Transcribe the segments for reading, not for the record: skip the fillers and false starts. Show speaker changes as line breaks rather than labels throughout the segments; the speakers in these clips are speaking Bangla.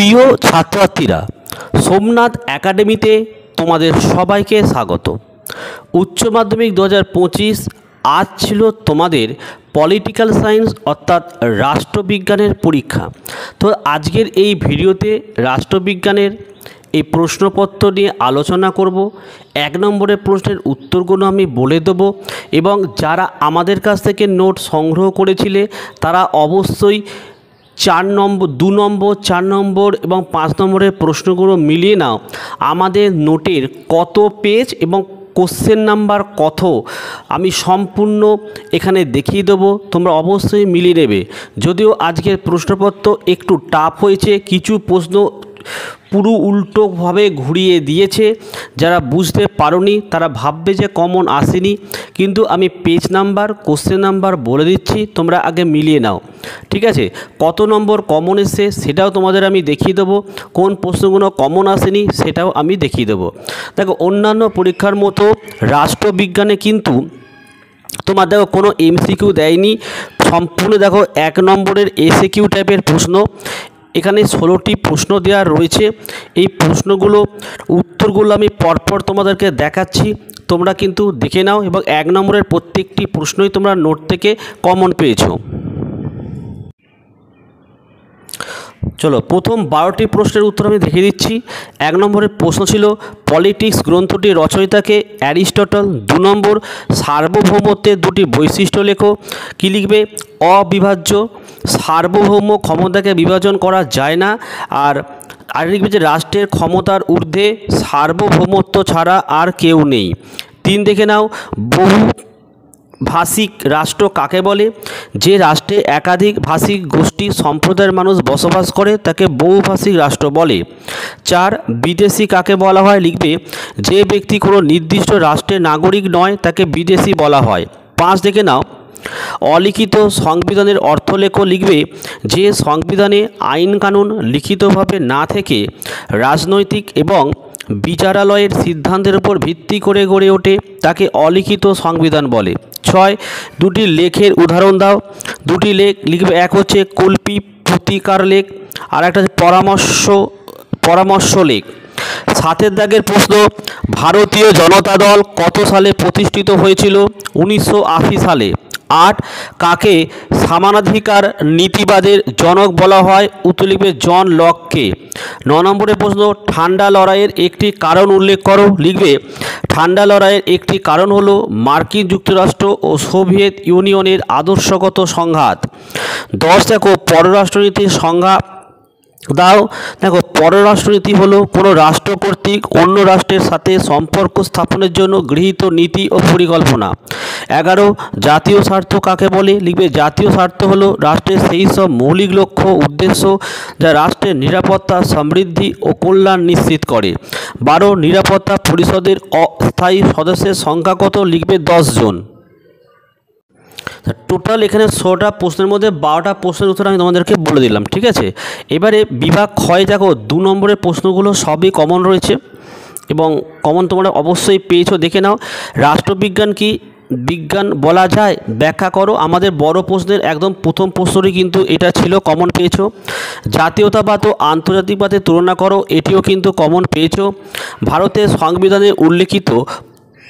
প্রিয় ছাত্রছাত্রীরা, সোমনাথ একাডেমিতে তোমাদের সবাইকে স্বাগত। উচ্চ মাধ্যমিক 2025 আজ ছিল তোমাদের পলিটিক্যাল সায়েন্স অর্থাৎ রাষ্ট্রবিজ্ঞানের পরীক্ষা। তো আজকের এই ভিডিওতে রাষ্ট্রবিজ্ঞানের এই প্রশ্নপত্র নিয়ে আলোচনা করব। 1 নম্বরের প্রশ্নের উত্তরগুলো আমি বলে দেব এবং যারা আমাদের কাছ থেকে নোট সংগ্রহ করেছিলে তারা অবশ্যই 4 নম্বর, 2 নম্বর, 4 নম্বর এবং 5 নম্বরের প্রশ্নগুলো মিলিয়ে নাও। আমাদের নোটের কত পেজ এবং কোশ্চেন নাম্বার কত আমি সম্পূর্ণ এখানে দেখিয়ে দেবো, তোমরা অবশ্যই মিলিয়ে নেবে। যদিও আজকের প্রশ্নপত্র একটু টাফ হয়েছে, কিছু প্রশ্ন পুরো উল্টোভাবে ঘুরিয়ে দিয়েছে, যারা বুঝতে পারোনি তারা ভাববে যে কমন আসেনি, কিন্তু আমি পেজ নাম্বার কোশ্চেন নাম্বার বলে দিচ্ছি, তোমরা আগে মিলিয়ে নাও। ঠিক আছে, কত নম্বর কমন এসছে সেটাও তোমাদের আমি দেখিয়ে দেবো, কোন প্রশ্নগুলো কমন আসেনি সেটাও আমি দেখিয়ে দেবো। দেখো, অন্যান্য পরীক্ষার মতো রাষ্ট্রবিজ্ঞানে কিন্তু তোমার দেখো কোনো এমসিকিউ দেয়নি, সম্পূর্ণ দেখো 1 নম্বরের এসিকিউ টাইপের প্রশ্ন। এখানে 16টি প্রশ্ন দেওয়া রয়েছে। এই প্রশ্নগুলো উত্তরগুলো আমি পরপর তোমাদেরকে দেখাচ্ছি, তোমরা কিন্তু দেখে নাও এবং 1 নম্বরের প্রত্যেকটি প্রশ্নই তোমরা নোট থেকে কমন পেয়েছো। চলো, প্রথম 12টি প্রশ্নের উত্তর আমি দেখিয়ে দিচ্ছি। 1 নম্বরের প্রশ্ন ছিল পলিটিক্স গ্রন্থটি রচয়িতাকে অ্যারিস্টটল। 2 নম্বর, সার্বভৌমত্বের 2টি বৈশিষ্ট্য লেখো। কী লিখবে? অবিভাজ্য, সার্বভৌম ক্ষমতাকে বিভাজন করা যায় না। আর লিখবে যে রাষ্ট্রের ক্ষমতার ঊর্ধ্বে সার্বভৌমত্ব ছাড়া আর কেউ নেই। 3 দেখে নাও, বহু ভাষিক রাষ্ট্র কাকে বলে? যে রাষ্ট্রে একাধিক ভাষিক গোষ্ঠী সম্প্রদায়ের মানুষ বসবাস করে তাকে বহুভাষিক রাষ্ট্র বলে। 4, বিদেশি কাকে বলা হয়? লিখবে যে ব্যক্তি কোনো নির্দিষ্ট রাষ্ট্রের নাগরিক নয় তাকে বিদেশি বলা হয়। 5 দেখে নাও, অলিখিত সংবিধানের অর্থ লেখো। লিখবে যে সংবিধানে আইন কানুন লিখিতভাবে না থেকে রাজনৈতিক এবং বিচারালয়ের সিদ্ধান্তের উপর ভিত্তি করে গড়ে ওঠে তাকে অলিখিত সংবিধান বলে। 6, 2টি লেখের উদাহরণ দাও। 2টি লেখ লিখবে, এক হচ্ছে কল্পী প্রতিকার লেখ, আর একটা হচ্ছে পরামর্শ লেখ। 7 দাগের প্রশ্ন, ভারতীয় জনতা দল কত সালে প্রতিষ্ঠিত হয়েছিল? 1980 সালে। 8, কাকে সমানাধিকার নীতিবাদের জনক বলা হয়? উত্তর লিখবে জন লককে। 9 নম্বরের প্রশ্ন, ঠান্ডা লড়াইয়ের একটি কারণ উল্লেখ করো। লিখবে ঠান্ডা লড়াইয়ের একটি কারণ হলো মার্কিন যুক্তরাষ্ট্র ও সোভিয়েত ইউনিয়নের আদর্শগত সংঘাত। 10 দেখো, পররাষ্ট্রনীতির সংজ্ঞা দাও। দেখো, পররাষ্ট্রনীতি হলো কোনো রাষ্ট্র কর্তৃক অন্য রাষ্ট্রের সাথে সম্পর্ক স্থাপনের জন্য গৃহীত নীতি ও পরিকল্পনা। 11, জাতীয় স্বার্থ কাকে বলে? লিখবে জাতীয় স্বার্থ হলো রাষ্ট্রের সেই সব মৌলিক লক্ষ্য উদ্দেশ্য যা রাষ্ট্রের নিরাপত্তা, সমৃদ্ধি ও কল্যাণ নিশ্চিত করে। 12, নিরাপত্তা পরিষদের অস্থায়ী সদস্যের সংখ্যা কত? লিখবে 10 জন। টোটাল এখানে 16টা প্রশ্নের মধ্যে 12টা প্রশ্নের উত্তর আমি তোমাদেরকে বলে দিলাম। ঠিক আছে, এবারে বিভাগ ক্ষয় দেখো 2 নম্বরের প্রশ্নগুলো সবই কমন রয়েছে এবং কমন তোমরা অবশ্যই পেয়েছো, দেখে নাও। রাষ্ট্রবিজ্ঞান কি বিজ্ঞান বলা যায়? ব্যাখ্যা করো। আমাদের বড় প্রশ্নের একদম প্রথম প্রশ্নটি কিন্তু এটা ছিল, কমন পেয়েছো। জাতীয়তাবাদ ও আন্তর্জাতিকবাদের তুলনা করো, এটিও কিন্তু কমন পেয়েছো। ভারতের সংবিধানে উল্লেখিত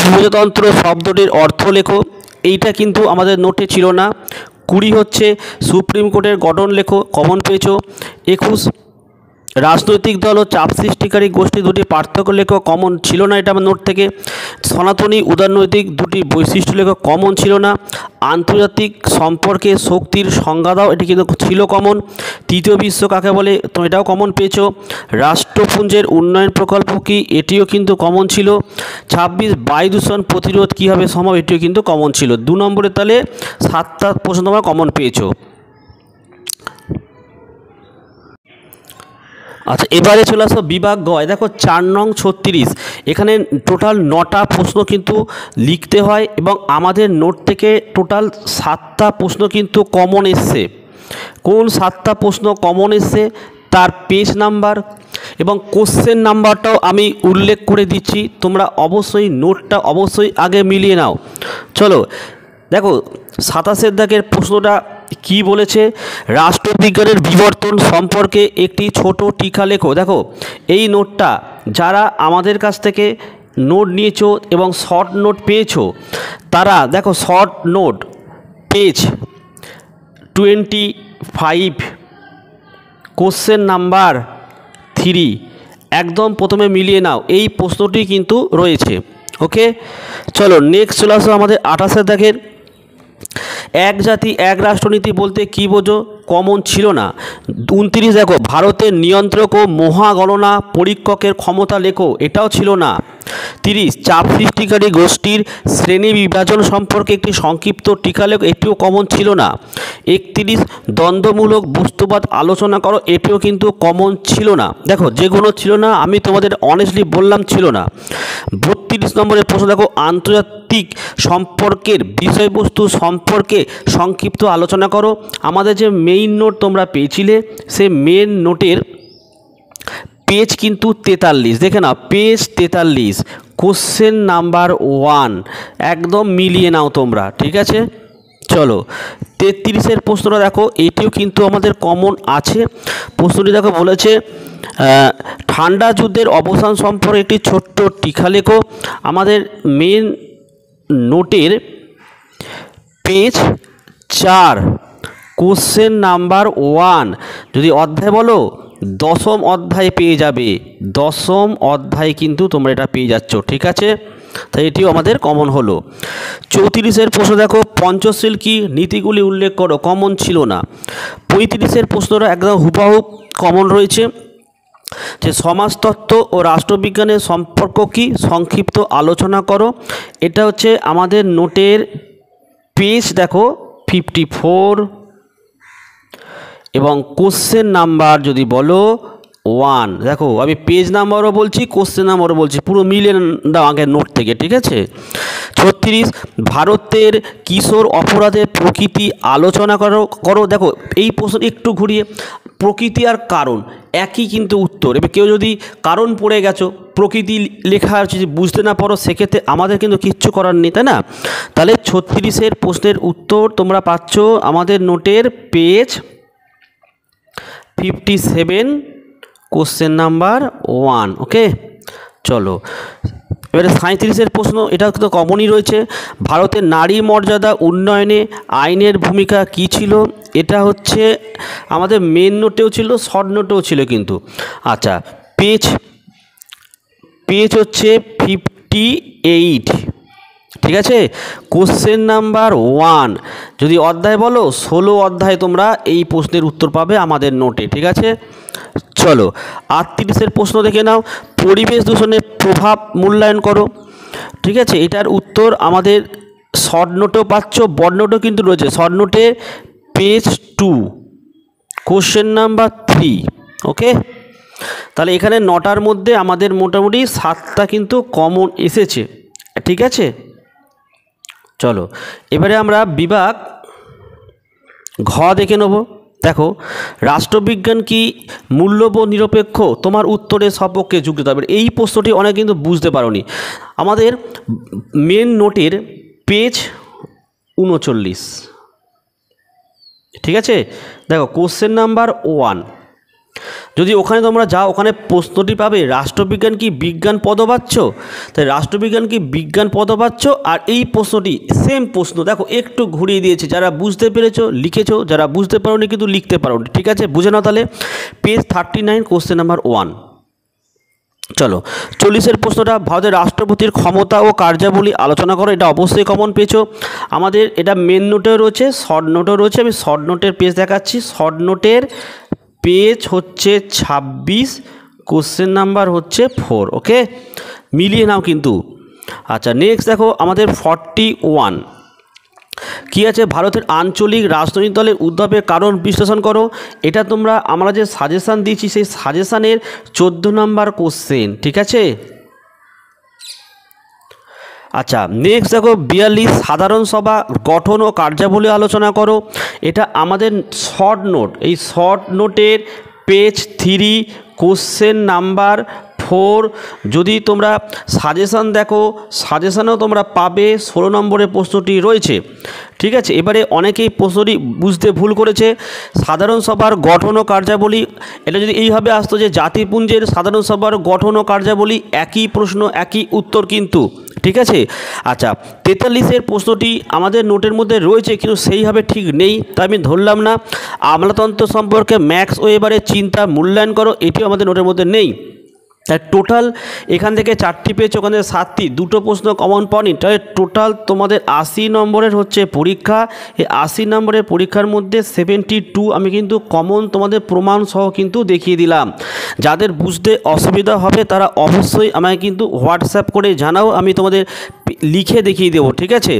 প্রজাতন্ত্র শব্দটির অর্থ লেখো, এইটা কিন্তু আমাদের নোটে ছিল না। 20 হচ্ছে সুপ্রিম কোর্টের গঠন লেখো, কমন পেয়েছো। 21, রাজনৈতিক দল ও চাপ সৃষ্টিকারী গোষ্ঠী 2টি পার্থক্য লেখো, কমন ছিল না এটা আমার নোট থেকে। সনাতনী উদারনৈতিক 2টি বৈশিষ্ট্য লেখো, কমন ছিল না। আন্তর্জাতিক সম্পর্কে শক্তির সংজ্ঞা দাও, এটি কিন্তু ছিল কমন। তৃতীয় বিশ্ব কাকে বলে? তো এটাও কমন পেয়েছো। রাষ্ট্রপুঞ্জের উন্নয়ন প্রকল্প কি? এটিও কিন্তু কমন ছিল। 26, বায়ু দূষণ প্রতিরোধ কীভাবে সম্ভব? এটিও কিন্তু কমন ছিল। 2 নম্বরে তাহলে 7টা প্রশ্ন তোমরা কমন পেয়েছো। আচ্ছা, এবারে চলে আসো বিভাগ গয়। দেখো 4 নং 36, এখানে টোটাল 9টা প্রশ্ন কিন্তু লিখতে হয় এবং আমাদের নোট থেকে টোটাল 7টা প্রশ্ন কিন্তু কমন এসছে। কোন 7টা প্রশ্ন কমন এসছে তার পেজ নাম্বার এবং কোশ্চেন নাম্বারটাও আমি উল্লেখ করে দিচ্ছি, তোমরা অবশ্যই নোটটা অবশ্যই আগে মিলিয়ে নাও। চলো দেখো, 27 দাগের প্রশ্নটা কি বলেছে, রাষ্ট্রবিজ্ঞানের বিবর্তন সম্পর্কে একটি ছোট টিকা লেখো। দেখো এই নোটটা যারা আমাদের কাছ থেকে নোট নিয়েছো এবং শর্ট নোট পেয়েছো তারা দেখো short note page 25 question number 3 একদম প্রথমে মিলিয়ে নাও, এই প্রশ্নটি কিন্তু রয়েছে। ওকে, চলো নেক্সট চলে আসো আমাদের 28 দেখের, এক জাতি এক রাষ্ট্রনীতি বলতে কী বোঝো, কমন ছিল না। 29 দেখো, ভারতের নিয়ন্ত্রক ও মহাগণনা পরীক্ষকের ক্ষমতা লেখো, এটাও ছিল না। 30 চাপ সৃষ্টিকারী গোষ্ঠীর শ্রেণী বিভাজন সম্পর্কে একটি সংক্ষিপ্ত টিকা লেখো, এটিও কমন ছিল না। 31 দ্বন্দ্বমূলক বস্তুবাদ আলোচনা করো, এটিও কিন্তু কমন ছিল না। দেখো যেগুলো ছিল না আমি তোমাদের অনেস্টলি বললাম ছিল না। 32 নম্বরের প্রশ্ন দেখো, আন্তর্জাতিক সম্পর্কের বিষয়বস্তু সম্পর্কে সংক্ষিপ্ত আলোচনা করো। আমাদের যে মেইন নোট তোমরা পেয়েছিলে সেই মেইন নোটের পেজ কিন্তু 43, দেখে নাও পেজ 43 কোশ্চেন নাম্বার 1 একদম মিলিয়ে নাও তোমরা, ঠিক আছে। চলো 33-এর প্রশ্নটা দেখো, এটিও কিন্তু আমাদের কমন আছে। প্রশ্নটি দেখো বলেছে ঠান্ডা যুদ্ধের অবসান সম্পর্কে একটি ছোট্ট টিকা লেখো। আমাদের মেন নোটের পেজ 4 কোশ্চেন নাম্বার 1, যদি অধ্যায় বলো 10ম অধ্যায় পেয়ে যাবে, 10ম অধ্যায় কিন্তু তোমরা এটা পেয়ে যাচ্ছ, ঠিক আছে। তাই এটিও আমাদের কমন হলো। 34-এর প্রশ্ন দেখো, পঞ্চশীল কি, নীতিগুলি উল্লেখ করো, কমন ছিল না। 35-এর প্রশ্নটা একদম হুবহু কমন রয়েছে, যে সমাজতত্ত্ব ও রাষ্ট্রবিজ্ঞানের সম্পর্ক কি, সংক্ষিপ্ত আলোচনা করো। এটা হচ্ছে আমাদের নোটের পেজ দেখো 54 এবং কোশ্চেন নাম্বার যদি বলো 1, দেখো আমি পেজ নাম্বারও বলছি কোশ্চেন নাম্বারও বলছি, পুরো মিলিয়ে দাও আগের নোট থেকে, ঠিক আছে। 36 ভারতের কিশোর অপরাধের প্রকৃতি আলোচনা করো। দেখো এই প্রশ্ন একটু ঘুরিয়ে, প্রকৃতি আর কারণ একই কিন্তু উত্তর। এবার কেউ যদি কারণ পড়ে গেছো, প্রকৃতি লেখা যদি বুঝতে না পারো সেক্ষেত্রে আমাদের কিন্তু কিচ্ছু করার নেই, তাই না। তাহলে 36-এর প্রশ্নের উত্তর তোমরা পাচ্ছ আমাদের নোটের পেজ 57 কোশ্চেন নাম্বার 1। ওকে, চলো এবারে 37-এর প্রশ্ন, এটা তো কমনই রয়েছে, ভারতের নারী মর্যাদা উন্নয়নে আইনের ভূমিকা কী ছিল। এটা হচ্ছে আমাদের মেন নোটেও ছিল, শর্ট নোটেও ছিল কিন্তু। আচ্ছা পেজ হচ্ছে 58, ঠিক আছে। কোশ্চেন নাম্বার 1 যদি অধ্যায় বলো 16 অধ্যায় তোমরা এই প্রশ্নের উত্তর পাবে আমাদের নোটে, ঠিক আছে। চলো 38-এর প্রশ্ন দেখে নাও, পরিবেশ দূষণের প্রভাব মূল্যায়ন করো, ঠিক আছে। এটার উত্তর আমাদের শর্ট নোটেও পাচ্ছ, বড় নোটেও কিন্তু রয়েছে। শর্ট নোটে পেজ 2 কোশ্চেন নাম্বার 3। ওকে, তাহলে এখানে 9টার মধ্যে আমাদের মোটামুটি 7টা কিন্তু কমন এসেছে, ঠিক আছে। চলো এবারে আমরা বিভাগ ঘ দেখে নেব। দেখো রাষ্ট্রবিজ্ঞান কি মূল্যবোধ নিরপেক্ষ, তোমার উত্তরের সপক্ষে যুক্ত হবে। এই প্রশ্নটি অনেক কিন্তু বুঝতে পারোনি। আমাদের মেন নোটের পেজ 39, ঠিক আছে। দেখো কোশ্চেন নাম্বার 1 যদি ওখানে তোমরা যাও, ওখানে প্রশ্নটি পাবে রাষ্ট্রবিজ্ঞান কি বিজ্ঞান পদবাচ্য। তাই রাষ্ট্রবিজ্ঞান কি বিজ্ঞান পদবাচ্য, আর এই প্রশ্নটি সেম প্রশ্ন দেখো একটু ঘুরিয়ে দিয়েছে। যারা বুঝতে পেরেছো লিখেছো, যারা বুঝতে পারোনি কিন্তু লিখতে পারোনি, ঠিক আছে। বুঝে নাও তাহলে পেজ 39 কোশ্চেন নাম্বার 1। চলো 40-এর প্রশ্নটা, ভারতের রাষ্ট্রপতির ক্ষমতা ও কার্যাবলী আলোচনা করো। এটা অবশ্যই কমন পেয়েছো। আমাদের এটা মেন নোটেও রয়েছে, শর্ট নোটেও রয়েছে। আমি শর্ট নোটের পেজ দেখাচ্ছি। শর্ট নোটের পেজ হচ্ছে 26 কোশ্চেন নাম্বার হচ্ছে 4। ওকে, মিলিয়ে নাও কিন্তু। আচ্ছা নেক্সট দেখো আমাদের 41 কী আছে, ভারতের আঞ্চলিক রাজনৈতিক দলের উদ্ভবের কারণ বিশ্লেষণ করো। এটা তোমরা আমরা যে সাজেশান দিয়েছি সেই সাজেশানের 14 নম্বর কোশ্চেন, ঠিক আছে। আচ্ছা নেক্সট দেখো 42 সাধারণ সভা গঠন ও কার্যাবলী আলোচনা করো। এটা আমাদের শর্ট নোট, এই শর্ট নোটের পেজ 3 কোশ্চেন নাম্বার 4। যদি তোমরা সাজেশান দেখো, সাজেশানেও তোমরা পাবে 16 নম্বরের প্রশ্নটি রয়েছে। ঠিক আছে, এবারে অনেকেই প্রশ্নটি বুঝতে ভুল করেছে। সাধারণ সভার গঠন ও কার্যাবলী, এটা যদি এইভাবে আসতো যে জাতিপুঞ্জের সাধারণ সভার গঠন ও কার্যাবলী, একই প্রশ্ন একই উত্তর কিন্তু। ঠিক আছে, আচ্ছা 43-এর প্রশ্নটি আমাদের নোটের মধ্যে রয়েছে কিন্তু সেইভাবে ঠিক নেই, তাই আমি ধরলাম না। আমলাতন্ত্র সম্পর্কে ম্যাক্স ওয়েবারের চিন্তা মূল্যায়ন করো, এটিও আমাদের নোটের মধ্যে নেই। তাই টোটাল এখান থেকে 4টি পেয়েছে, ওখানে 7টি, 2টো প্রশ্ন কমন পাওনি। তাহলে টোটাল তোমাদের 80 নম্বরের হচ্ছে পরীক্ষা। এই 80 নম্বরের পরীক্ষার মধ্যে 72 আমি কিন্তু কমন তোমাদের প্রমাণ সহ কিন্তু দেখিয়ে দিলাম। যাদের বুঝতে অসুবিধা হবে তারা অবশ্যই আমাকে কিন্তু হোয়াটসঅ্যাপ করে জানাও, আমি তোমাদের লিখে দেখিয়ে দেবো। ঠিক আছে।